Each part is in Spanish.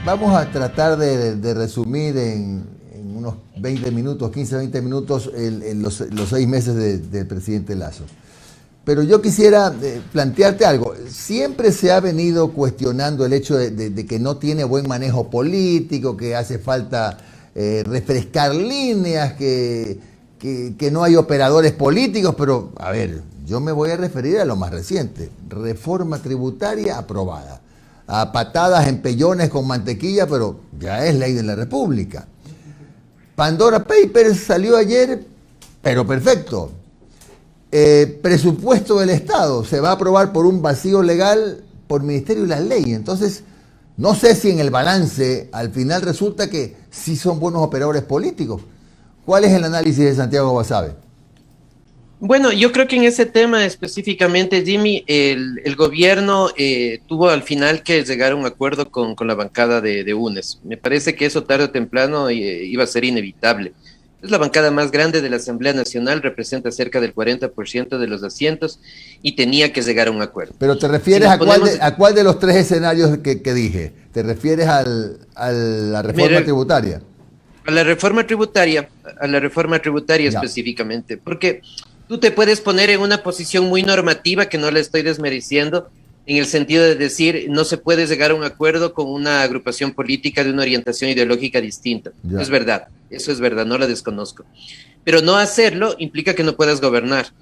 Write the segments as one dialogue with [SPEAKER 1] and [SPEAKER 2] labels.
[SPEAKER 1] Vamos a tratar de resumir en unos 20 minutos, 15, 20 minutos, los 6 meses del presidente Lasso. Pero yo quisiera plantearte algo. Siempre se ha venido cuestionando el hecho de que no tiene buen manejo político, que hace falta refrescar líneas, que no hay operadores políticos, pero a ver, yo me voy a referir a lo más reciente. Reforma tributaria aprobada. A patadas, empellones con mantequilla, pero ya es ley de la República. Pandora Papers salió ayer, pero perfecto. Presupuesto del Estado se va a aprobar por un vacío legal por Ministerio de la Ley. Entonces, no sé si en el balance al final resulta que sí son buenos operadores políticos. ¿Cuál es el análisis de Santiago Basabe?
[SPEAKER 2] Bueno, yo creo que en ese tema específicamente, Jimmy, el gobierno tuvo al final que llegar a un acuerdo con la bancada de UNES. Me parece que eso tarde o temprano iba a ser inevitable. Es la bancada más grande de la Asamblea Nacional, representa cerca del 40% de los asientos y tenía que llegar a un acuerdo.
[SPEAKER 1] Pero ¿te refieres a cuál de los tres escenarios que dije? ¿Te refieres a la reforma tributaria?
[SPEAKER 2] A la reforma tributaria específicamente, porque tú te puedes poner en una posición muy normativa, que no la estoy desmereciendo, en el sentido de decir, no se puede llegar a un acuerdo con una agrupación política de una orientación ideológica distinta. Ya. Es verdad, eso es verdad, no la desconozco. Pero no hacerlo implica que no puedas gobernar.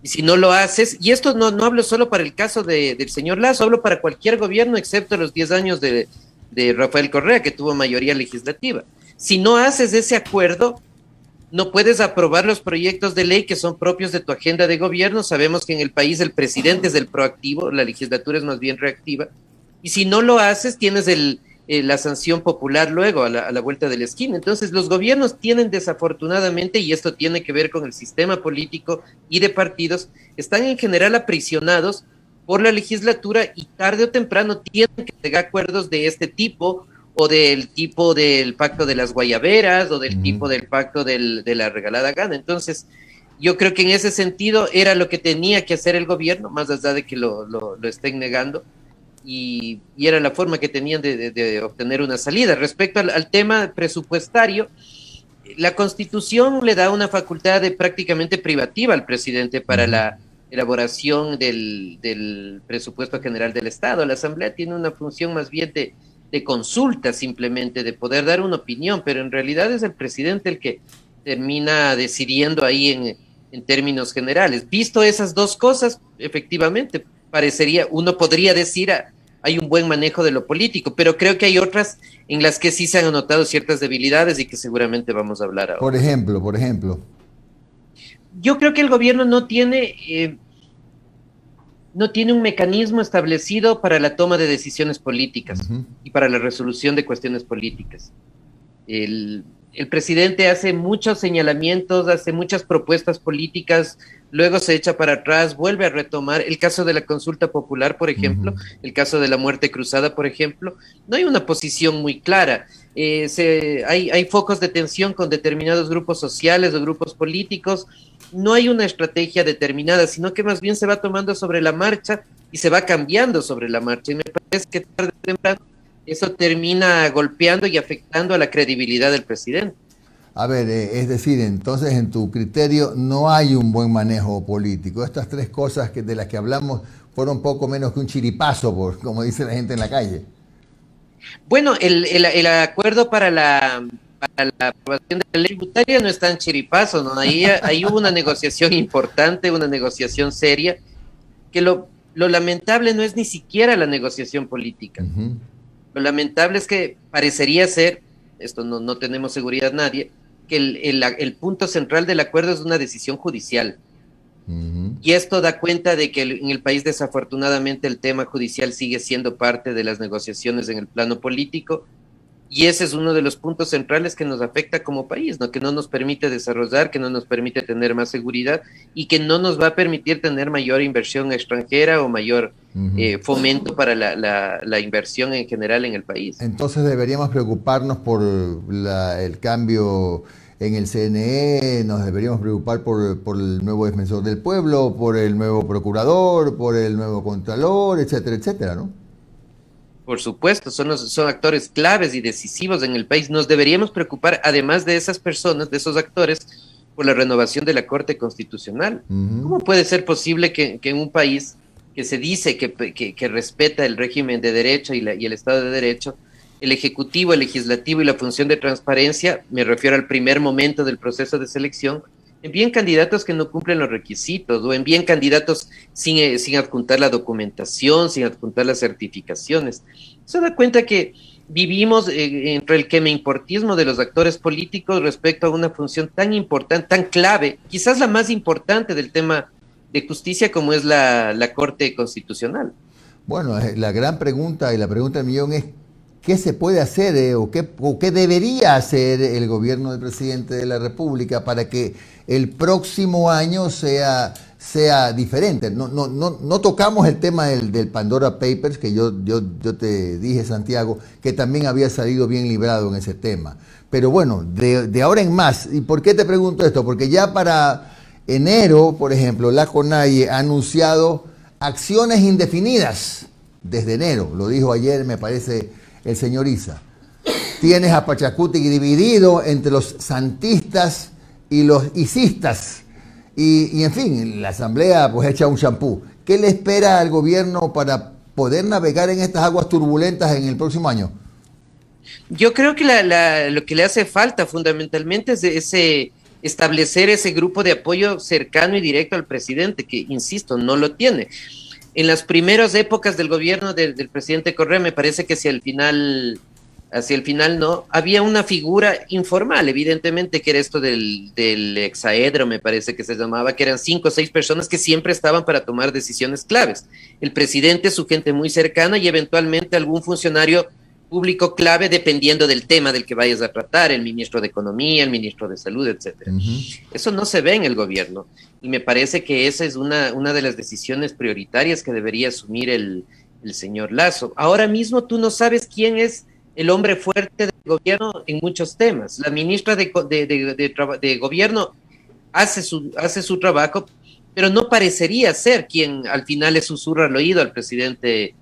[SPEAKER 2] Y si no lo haces, y esto no hablo solo para el caso del señor Lasso, hablo para cualquier gobierno, excepto los 10 años de Rafael Correa, que tuvo mayoría legislativa. Si no haces ese acuerdo, no puedes aprobar los proyectos de ley que son propios de tu agenda de gobierno. Sabemos que en el país el presidente es el proactivo, la legislatura es más bien reactiva. Y si no lo haces, tienes la sanción popular luego a la vuelta de la esquina. Entonces los gobiernos tienen desafortunadamente, y esto tiene que ver con el sistema político y de partidos, están en general aprisionados por la legislatura y tarde o temprano tienen que llegar a acuerdos de este tipo, o del tipo del pacto de las guayaberas, o del tipo del pacto de la regalada gana. Entonces, yo creo que en ese sentido era lo que tenía que hacer el gobierno, más allá de que lo estén negando, y era la forma que tenían de obtener una salida. Respecto al tema presupuestario, la Constitución le da una facultad prácticamente privativa al presidente para la elaboración del presupuesto general del Estado. La Asamblea tiene una función más bien de consulta, simplemente, de poder dar una opinión, pero en realidad es el presidente el que termina decidiendo ahí en términos generales. Visto esas dos cosas, efectivamente, uno podría decir, hay un buen manejo de lo político, pero creo que hay otras en las que sí se han notado ciertas debilidades y que seguramente vamos a hablar ahora.
[SPEAKER 1] Por ejemplo.
[SPEAKER 2] Yo creo que el gobierno no tiene un mecanismo establecido para la toma de decisiones políticas y para la resolución de cuestiones políticas. El presidente hace muchos señalamientos, hace muchas propuestas políticas, luego se echa para atrás, vuelve a retomar. El caso de la consulta popular, por ejemplo, el caso de la muerte cruzada, por ejemplo, no hay una posición muy clara. Hay focos de tensión con determinados grupos sociales o grupos políticos. No hay una estrategia determinada, sino que más bien se va tomando sobre la marcha y se va cambiando sobre la marcha. Y me parece que tarde o temprano eso termina golpeando y afectando a la credibilidad del presidente.
[SPEAKER 1] A ver, es decir, entonces en tu criterio no hay un buen manejo político. Estas tres cosas de las que hablamos fueron poco menos que un chiripazo, como dice la gente en la calle.
[SPEAKER 2] Bueno, el acuerdo para la aprobación de la ley tributaria no es tan chiripazo, ¿no? Ahí hubo una negociación importante, una negociación seria, que lo lamentable no es ni siquiera la negociación política. Lo lamentable es que parecería ser, esto no tenemos seguridad nadie, que el punto central del acuerdo es una decisión judicial. Y esto da cuenta de que en el país, desafortunadamente, el tema judicial sigue siendo parte de las negociaciones en el plano político, y ese es uno de los puntos centrales que nos afecta como país, ¿no? Que no nos permite desarrollar, que no nos permite tener más seguridad y que no nos va a permitir tener mayor inversión extranjera o mayor fomento para la inversión en general en el país.
[SPEAKER 1] Entonces deberíamos preocuparnos por el cambio en el CNE, nos deberíamos preocupar por el nuevo defensor del pueblo, por el nuevo procurador, por el nuevo contralor, etcétera, etcétera, ¿no?
[SPEAKER 2] Por supuesto, son actores claves y decisivos en el país. Nos deberíamos preocupar, además de esas personas, de esos actores, por la renovación de la Corte Constitucional. ¿Cómo puede ser posible que en un país que se dice que respeta el régimen de derecho y el Estado de Derecho, el Ejecutivo, el Legislativo y la función de transparencia, me refiero al primer momento del proceso de selección, envíen candidatos que no cumplen los requisitos o envíen candidatos sin adjuntar la documentación, sin adjuntar las certificaciones? Se da cuenta que vivimos entre el quemeimportismo de los actores políticos respecto a una función tan importante, tan clave, quizás la más importante del tema de justicia como es la Corte Constitucional.
[SPEAKER 1] Bueno, la gran pregunta y la pregunta del millón es ¿qué se puede hacer o qué debería hacer el gobierno del presidente de la República para que el próximo año sea diferente? No tocamos el tema del Pandora Papers, que yo te dije, Santiago, que también había salido bien librado en ese tema. Pero bueno, de ahora en más, ¿y por qué te pregunto esto? Porque ya para enero, por ejemplo, la CONAIE ha anunciado acciones indefinidas desde enero. Lo dijo ayer, me parece, el señor Issa. Tienes a Pachacuti dividido entre los santistas y los isistas. Y en fin, la asamblea pues echa un champú. ¿Qué le espera al gobierno para poder navegar en estas aguas turbulentas en el próximo año?
[SPEAKER 2] Yo creo que lo que le hace falta fundamentalmente es establecer ese grupo de apoyo cercano y directo al presidente, que, insisto, no lo tiene. En las primeras épocas del gobierno del presidente Correa, me parece que hacia el final no, había una figura informal, evidentemente, que era esto del hexaedro, me parece que se llamaba, que eran 5 o 6 personas que siempre estaban para tomar decisiones claves. El presidente, su gente muy cercana y eventualmente algún funcionario público clave dependiendo del tema del que vayas a tratar, el ministro de Economía, el ministro de Salud, etcétera. Eso no se ve en el gobierno y me parece que esa es una de las decisiones prioritarias que debería asumir el señor Lasso. Ahora mismo tú no sabes quién es el hombre fuerte del gobierno en muchos temas. La ministra de Gobierno hace su trabajo, pero no parecería ser quien al final le susurra al oído al presidente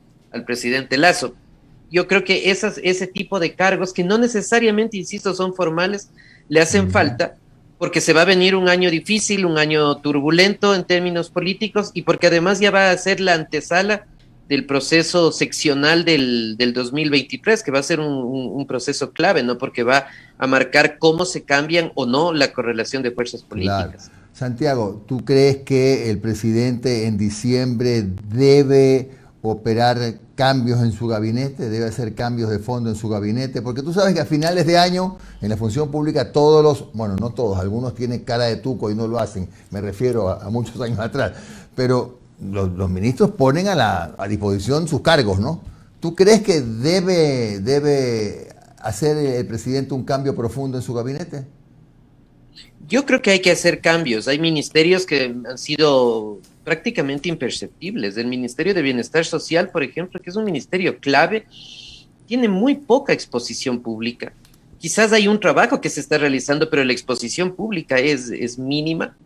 [SPEAKER 2] Lasso. Yo creo que ese tipo de cargos, que no necesariamente, insisto, son formales, le hacen falta, porque se va a venir un año difícil, un año turbulento en términos políticos, y porque además ya va a ser la antesala del proceso seccional del 2023, que va a ser un proceso clave, ¿no? Porque va a marcar cómo se cambian o no la correlación de fuerzas políticas.
[SPEAKER 1] Claro. Santiago, ¿tú crees que el presidente en diciembre debe operar cambios en su gabinete, debe hacer cambios de fondo en su gabinete? Porque tú sabes que a finales de año en la función pública bueno, no todos, algunos tienen cara de tuco y no lo hacen, me refiero a muchos años atrás, pero los ministros ponen a disposición sus cargos, ¿no? ¿Tú crees que debe hacer el presidente un cambio profundo en su gabinete?
[SPEAKER 2] Yo creo que hay que hacer cambios. Hay ministerios que han sido prácticamente imperceptibles. El Ministerio de Bienestar Social, por ejemplo, que es un ministerio clave, tiene muy poca exposición pública. Quizás hay un trabajo que se está realizando, pero la exposición pública es mínima.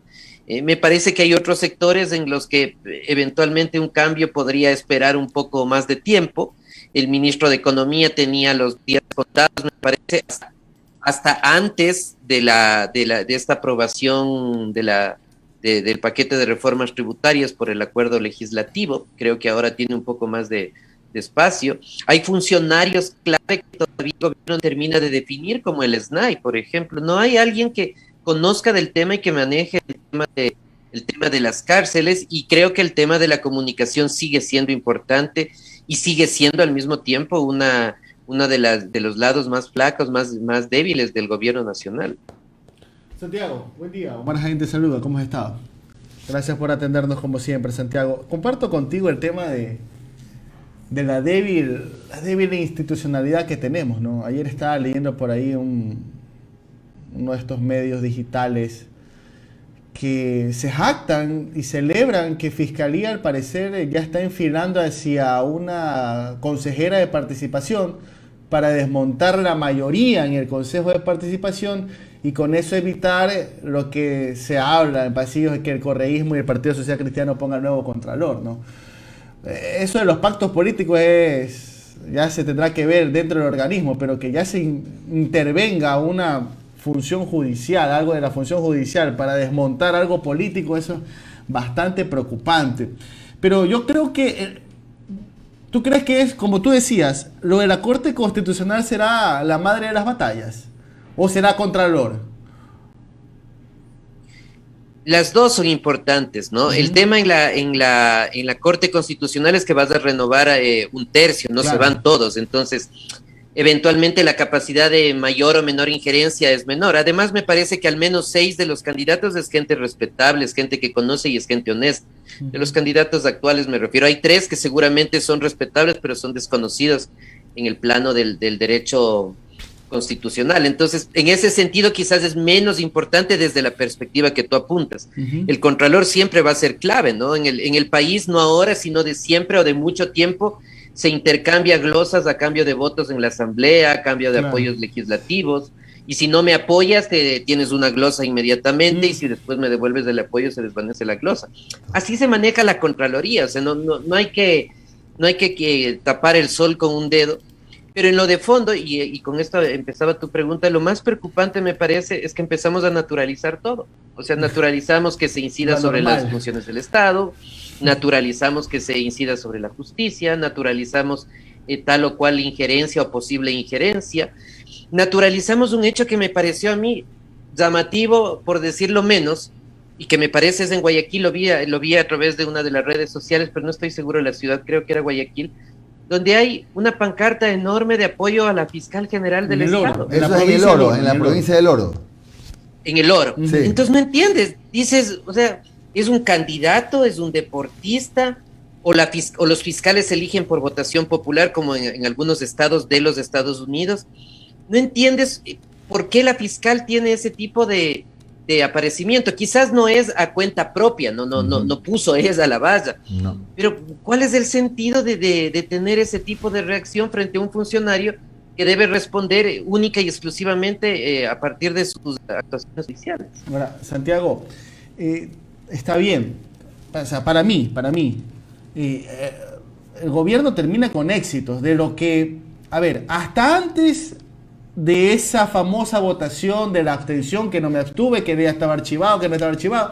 [SPEAKER 2] Me parece que hay otros sectores en los que eventualmente un cambio podría esperar un poco más de tiempo. El ministro de Economía tenía los días contados, me parece, hasta antes de esta aprobación del paquete de reformas tributarias por el acuerdo legislativo. Creo que ahora tiene un poco más de espacio. Hay funcionarios clave que todavía el gobierno termina de definir, como el SNAI, por ejemplo. No hay alguien que conozca del tema y que maneje el tema de las cárceles, y creo que el tema de la comunicación sigue siendo importante y sigue siendo al mismo tiempo una de los lados más flacos, más débiles del gobierno nacional.
[SPEAKER 3] Santiago, buen día. Omar Jaén te saluda, ¿cómo has estado? Gracias por atendernos como siempre, Santiago. Comparto contigo el tema de la débil institucionalidad que tenemos, ¿no? Ayer estaba leyendo por ahí uno de estos medios digitales que se jactan y celebran que Fiscalía al parecer ya está enfilando hacia una consejera de participación para desmontar la mayoría en el Consejo de Participación y con eso evitar lo que se habla en pasillos de que el correísmo y el Partido Social Cristiano pongan nuevo contralor, ¿no? Eso de los pactos políticos es ya se tendrá que ver dentro del organismo, pero que ya se intervenga una función judicial, algo de la función judicial para desmontar algo político, eso es bastante preocupante. Pero yo creo que, ¿tú crees que es, como tú decías, lo de la Corte Constitucional será la madre de las batallas? ¿O será Contralor?
[SPEAKER 2] Las dos son importantes, ¿no? El tema en la Corte Constitucional es que vas a renovar un tercio, no se van todos, entonces eventualmente la capacidad de mayor o menor injerencia es menor. Además, me parece que al menos 6 de los candidatos es gente respetable, es gente que conoce y es gente honesta. De los candidatos actuales me refiero, hay 3 que seguramente son respetables, pero son desconocidos en el plano del derecho constitucional. Entonces, en ese sentido, quizás es menos importante desde la perspectiva que tú apuntas. El Contralor siempre va a ser clave, ¿no? En el país, no ahora, sino de siempre o de mucho tiempo, se intercambia glosas a cambio de votos en la asamblea, a cambio de apoyos legislativos, y si no me apoyas, tienes una glosa inmediatamente, y si después me devuelves el apoyo, se desvanece la glosa. Así se maneja la Contraloría, o sea, no hay que tapar el sol con un dedo. Pero en lo de fondo, y con esto empezaba tu pregunta, lo más preocupante me parece es que empezamos a naturalizar todo. O sea, naturalizamos que se incida sobre las funciones del Estado, naturalizamos que se incida sobre la justicia, naturalizamos tal o cual injerencia o posible injerencia, naturalizamos un hecho que me pareció a mí llamativo, por decirlo menos, y que me parece es en Guayaquil, lo vi a través de una de las redes sociales, pero no estoy seguro de la ciudad, creo que era Guayaquil, donde hay una pancarta enorme de apoyo a la fiscal general del Estado.
[SPEAKER 1] Eso es en el Oro, en la provincia del Oro.
[SPEAKER 2] En el Oro.
[SPEAKER 1] Sí.
[SPEAKER 2] Entonces no entiendes, dices, o sea, ¿es un candidato, es un deportista, o los fiscales se eligen por votación popular, como en algunos estados de los Estados Unidos? No entiendes por qué la fiscal tiene ese tipo de aparecimiento. Quizás no es a cuenta propia, no puso ella a la valla. No. Pero ¿cuál es el sentido de tener ese tipo de reacción frente a un funcionario que debe responder única y exclusivamente a partir de sus actuaciones oficiales?
[SPEAKER 3] Ahora, Santiago, está bien. O sea, para mí, el gobierno termina con éxitos de lo que, a ver, hasta antes de esa famosa votación de la abstención, que no me abstuve, que ya estaba archivado, que no estaba archivado,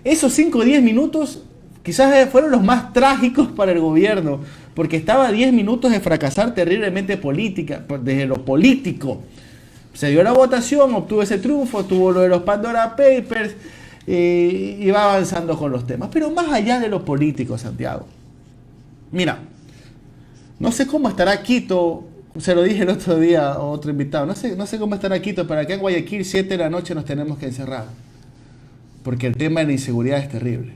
[SPEAKER 3] esos 5 o 10 minutos quizás fueron los más trágicos para el gobierno, porque estaba a 10 minutos de fracasar terriblemente desde lo político. Se dio la votación, obtuvo ese triunfo, tuvo lo de los Pandora Papers, y va avanzando con los temas. Pero más allá de lo político, Santiago, mira, no sé cómo estará Quito. Se lo dije el otro día a otro invitado. No sé cómo estará Quito, pero acá en Guayaquil 7 de la noche nos tenemos que encerrar. Porque el tema de la inseguridad es terrible.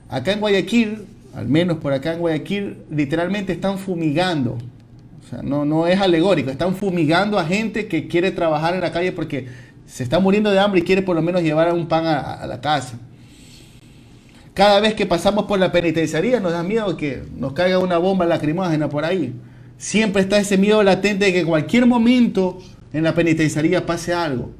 [SPEAKER 3] Acá en Guayaquil, al menos por acá en Guayaquil, literalmente están fumigando. O sea, no es alegórico. Están fumigando a gente que quiere trabajar en la calle porque se está muriendo de hambre y quiere por lo menos llevar un pan a la casa. Cada vez que pasamos por la penitenciaría nos da miedo que nos caiga una bomba lacrimógena por ahí. Siempre está ese miedo latente de que en cualquier momento en la penitenciaría pase algo.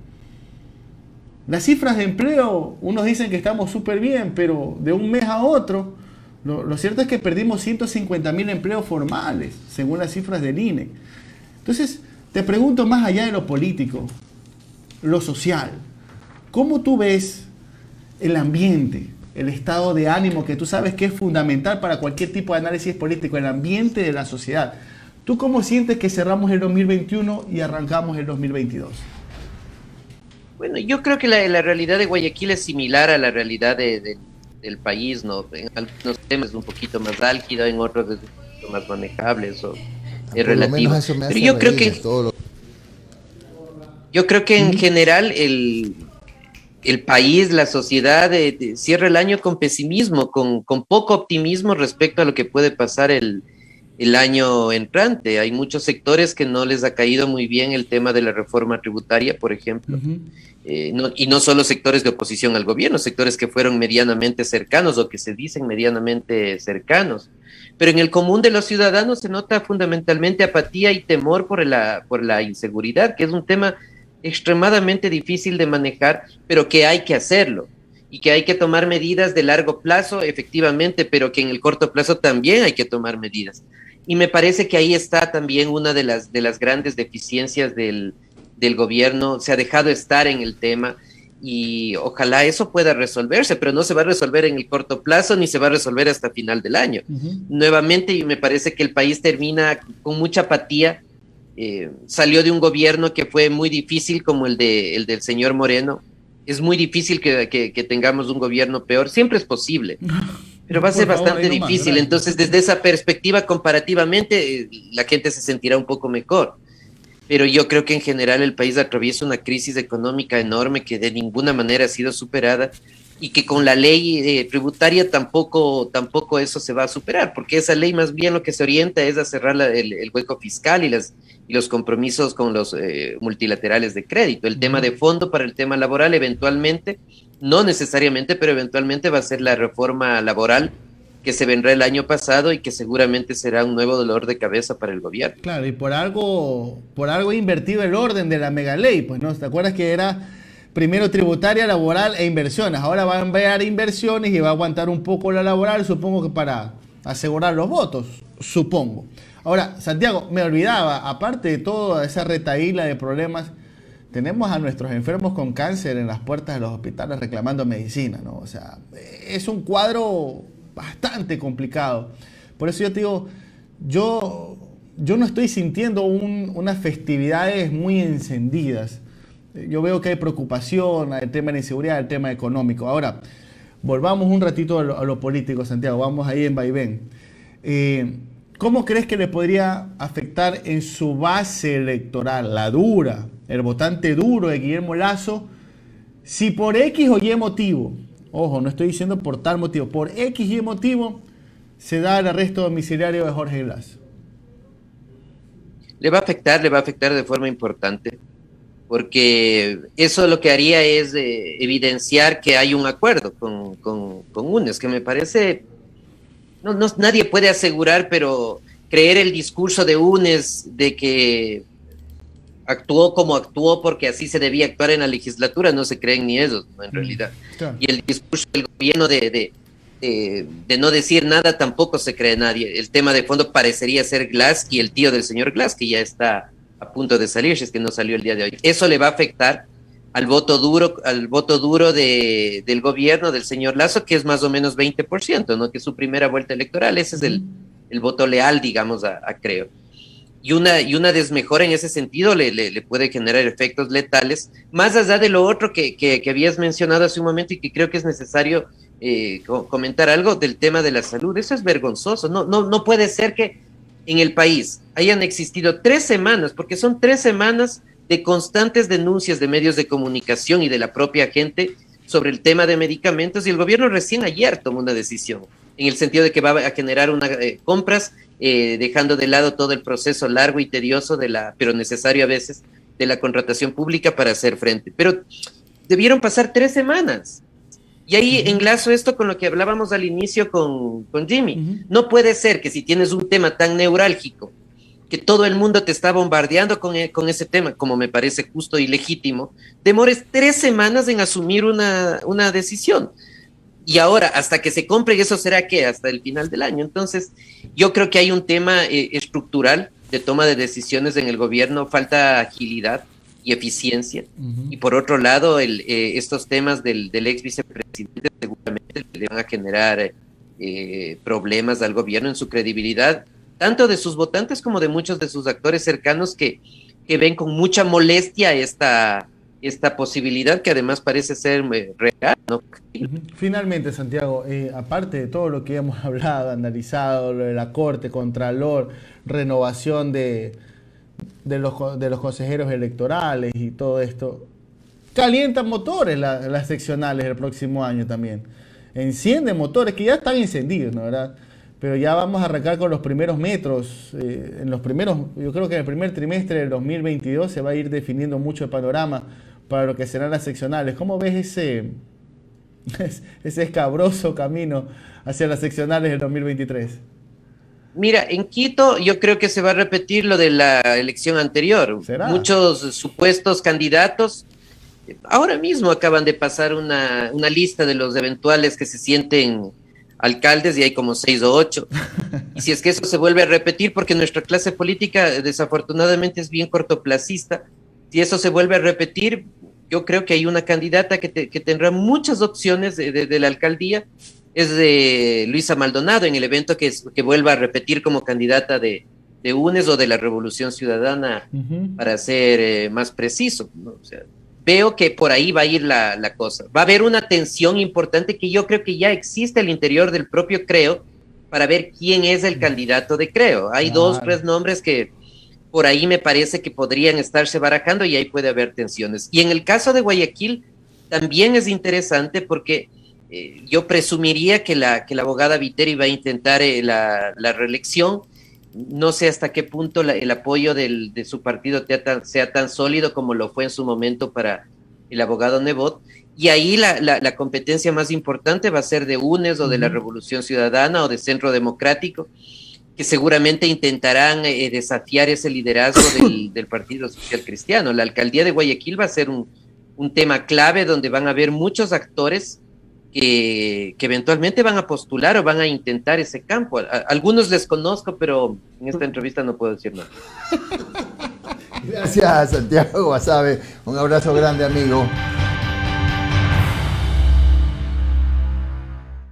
[SPEAKER 3] Las cifras de empleo, unos dicen que estamos súper bien, pero de un mes a otro, lo cierto es que perdimos 150.000 empleos formales, según las cifras del INE. Entonces, te pregunto más allá de lo político, lo social. ¿Cómo tú ves el ambiente, el estado de ánimo que tú sabes que es fundamental para cualquier tipo de análisis político, el ambiente de la sociedad? ¿Tú cómo sientes que cerramos el 2021 y arrancamos el 2022?
[SPEAKER 2] Bueno, yo creo que la realidad de Guayaquil es similar a la realidad del país, ¿no? En algunos temas es un poquito más álgida, en otros es un poquito más manejable, eso es relativo. Pero yo creo que en general el país, la sociedad, cierra el año con pesimismo, con poco optimismo respecto a lo que puede pasar el año entrante. Hay muchos sectores que no les ha caído muy bien el tema de la reforma tributaria, por ejemplo. Y no solo sectores de oposición al gobierno, sectores que fueron medianamente cercanos o que se dicen medianamente cercanos. Pero en el común de los ciudadanos se nota fundamentalmente apatía y temor por la inseguridad, que es un tema extremadamente difícil de manejar, pero que hay que hacerlo. Y que hay que tomar medidas de largo plazo, efectivamente, pero que en el corto plazo también hay que tomar medidas. Y me parece que ahí está también una de las grandes deficiencias del gobierno. Se ha dejado estar en el tema y ojalá eso pueda resolverse, pero no se va a resolver en el corto plazo ni se va a resolver hasta final del año. Nuevamente, y me parece que el país termina con mucha apatía. Salió de un gobierno que fue muy difícil como el del señor Moreno. Es muy difícil que tengamos un gobierno peor. Siempre es posible, pero va a ser bastante difícil. Entonces, desde esa perspectiva, comparativamente, la gente se sentirá un poco mejor. Pero yo creo que en general el país atraviesa una crisis económica enorme que de ninguna manera ha sido superada y que con la ley tributaria tampoco eso se va a superar, porque esa ley más bien lo que se orienta es a cerrar el hueco fiscal y los compromisos con los multilaterales de crédito. El tema de fondo para el tema laboral eventualmente, no necesariamente, pero eventualmente va a ser la reforma laboral que se vendrá el año pasado y que seguramente será un nuevo dolor de cabeza para el gobierno.
[SPEAKER 3] Claro, y por algo invertido el orden de la mega ley, pues, ¿no? ¿Te acuerdas que era primero tributaria, laboral e inversiones? Ahora va a enviar inversiones y va a aguantar un poco la laboral, supongo que para asegurar los votos, supongo. Ahora, Santiago, me olvidaba, aparte de toda esa retahíla de problemas, tenemos a nuestros enfermos con cáncer en las puertas de los hospitales reclamando medicina, ¿no? O sea, es un cuadro bastante complicado. Por eso yo te digo, yo no estoy sintiendo unas festividades muy encendidas. Yo veo que hay preocupación, el tema de la inseguridad, el tema económico. Ahora, volvamos un ratito a lo político, Santiago. Vamos ahí en vaivén. ¿Cómo crees que le podría afectar en su base electoral, la dura, el votante duro de Guillermo Lasso, si por X o Y motivo, ojo, no estoy diciendo por tal motivo, por X y motivo se da el arresto domiciliario de Jorge Glass?
[SPEAKER 2] Le va a afectar de forma importante, porque eso lo que haría es evidenciar que hay un acuerdo con UNES, que me parece, nadie puede asegurar, pero creer el discurso de UNES de que actuó como actuó porque así se debía actuar en la legislatura, no se creen ni ellos, ¿no? En realidad. Claro. Y el discurso del gobierno de no decir nada tampoco se cree nadie. El tema de fondo parecería ser Glass y el tío del señor Glass, que ya está a punto de salir, si es que no salió el día de hoy. Eso le va a afectar al voto duro del gobierno del señor Lasso, que es más o menos 20%, ¿no? Que es su primera vuelta electoral. Ese es el voto leal, digamos, creo. Y una desmejora en ese sentido le puede generar efectos letales, más allá de lo otro que habías mencionado hace un momento y que creo que es necesario comentar algo del tema de la salud. Eso es vergonzoso. No puede ser que en el país hayan existido 3 semanas, porque son 3 semanas de constantes denuncias de medios de comunicación y de la propia gente sobre el tema de medicamentos, y el gobierno recién ayer tomó una decisión en el sentido de que va a generar compras, dejando de lado todo el proceso largo y tedioso pero necesario a veces, de la contratación pública para hacer frente. Pero debieron pasar 3 semanas. Y ahí enlazo esto con lo que hablábamos al inicio con Jimmy. No puede ser que si tienes un tema tan neurálgico, que todo el mundo te está bombardeando con ese tema, como me parece justo y legítimo, demores 3 semanas en asumir una decisión. Y ahora, hasta que se compre, ¿y eso será qué? Hasta el final del año. Entonces, yo creo que hay un tema estructural de toma de decisiones en el gobierno, falta agilidad y eficiencia. Y por otro lado, estos temas del ex vicepresidente seguramente le van a generar problemas al gobierno en su credibilidad, tanto de sus votantes como de muchos de sus actores cercanos que ven con mucha molestia esta posibilidad, que además parece ser real, ¿no?
[SPEAKER 3] Finalmente, Santiago, aparte de todo lo que hemos hablado, analizado, lo de la Corte, Contralor, renovación de los consejeros electorales y todo esto, calientan motores las seccionales el próximo año también. Encienden motores que ya están encendidos, ¿no? ¿Verdad? Pero ya vamos a arrancar con los primeros metros. Yo creo que en el primer trimestre del 2022 se va a ir definiendo mucho el panorama para lo que serán las seccionales. ¿Cómo ves ese escabroso camino hacia las seccionales del 2023?
[SPEAKER 2] Mira, en Quito yo creo que se va a repetir lo de la elección anterior. ¿Será? Muchos supuestos candidatos ahora mismo acaban de pasar una lista de los eventuales que se sienten alcaldes y hay como 6 o 8. Y si es que eso se vuelve a repetir, porque nuestra clase política desafortunadamente es bien cortoplacista, si eso se vuelve a repetir, yo creo que hay una candidata que tendrá muchas opciones de la alcaldía, es de Luisa Maldonado, en el evento que vuelva a repetir como candidata de UNES o de la Revolución Ciudadana, para ser más preciso, ¿no? O sea, veo que por ahí va a ir la cosa. Va a haber una tensión importante que yo creo que ya existe al interior del propio Creo para ver quién es el candidato de Creo. Hay dos, tres nombres que por ahí me parece que podrían estarse barajando y ahí puede haber tensiones. Y en el caso de Guayaquil también es interesante porque yo presumiría que la abogada Viteri va a intentar la reelección. No sé hasta qué punto el apoyo de su partido sea tan sólido como lo fue en su momento para el abogado Nebot. Y ahí la competencia más importante va a ser de UNES o de la Revolución Ciudadana o de Centro Democrático, que seguramente intentarán desafiar ese liderazgo del Partido Social Cristiano. La alcaldía de Guayaquil va a ser un tema clave donde van a haber muchos actores que eventualmente van a postular o van a intentar ese campo. Algunos les conozco, pero en esta entrevista no puedo decir nada.
[SPEAKER 1] Gracias, Santiago Basabe. Un abrazo grande, amigo.